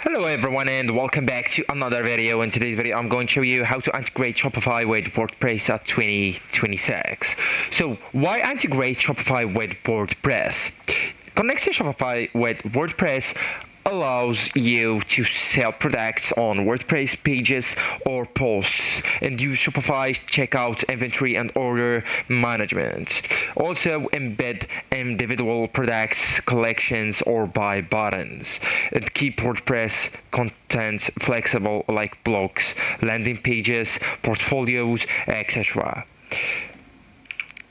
Hello everyone and welcome back to another video. In today's video I'm going to show you how to integrate Shopify with WordPress at 2026. So why integrate Shopify with WordPress? Connecting Shopify with WordPress allows you to sell products on WordPress pages or posts and use Shopify checkout, inventory and order management. Also embed individual products, collections or buy buttons, and keep WordPress content flexible like blogs, landing pages, portfolios, etc.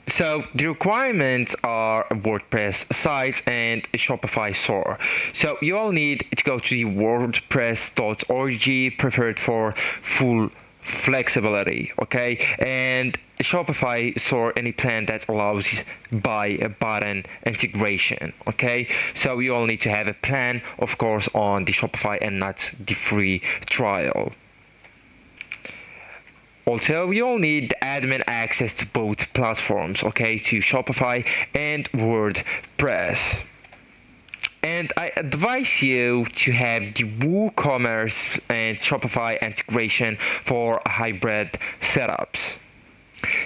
So the requirements are a WordPress site and a Shopify store. So you all need to go to the wordpress.org, preferred for full flexibility, okay? And Shopify store any plan that allows buy a button integration, okay? So you all need to have a plan, of course, on the Shopify and not the free trial. Also, you'll need admin access to both platforms, okay, to Shopify and WordPress. And I advise you to have the WooCommerce and Shopify integration for hybrid setups.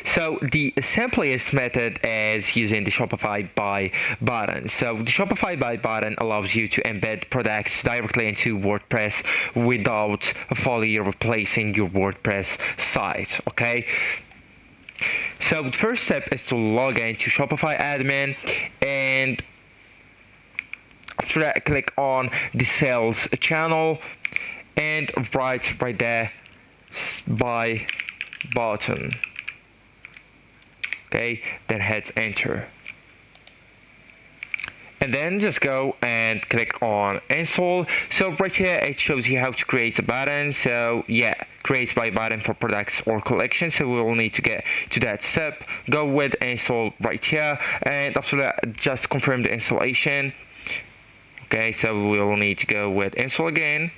So the simplest method is using the Shopify buy button. So the Shopify buy button allows you to embed products directly into WordPress without fully replacing your WordPress site, okay? So the first step is to log into Shopify admin, and after that click on the sales channel and right there buy button. Okay, then hit enter. And then just go and click on install. So right here it shows you how to create a button. So yeah, create buy button for products or collections. So we will need to get to that step. Go with install right here, and after that just confirm the installation. Okay, so we will need to go with install again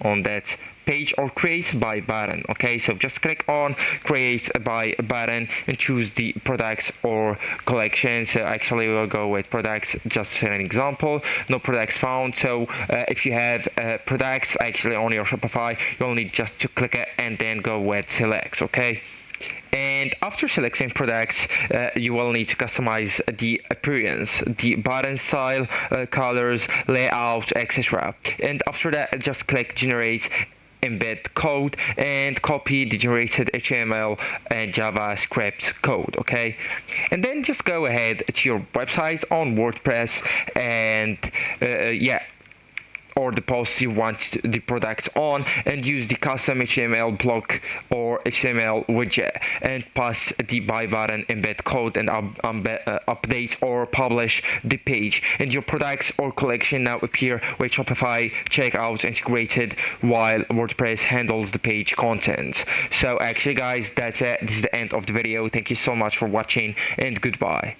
on that page, or create buy button. Okay, so just click on create a buy button and choose the products or collection. So actually we'll go with products, just an example. No products found. So if you have products actually on your Shopify, you'll need just to click it and then go with select. Okay, and after selecting products, you will need to customize the appearance, the button style, colors, layout, etc. And after that just click generate embed code and copy the generated HTML and JavaScript code, okay? And then just go ahead to your website on WordPress and or the post you want the product on, and use the custom HTML block or HTML widget and pass the buy button embed code and update or publish the page, and your products or collection now appear with Shopify checkout integrated while WordPress handles the page content. So actually guys, that's it. This is the end of the video. Thank you so much for watching and goodbye.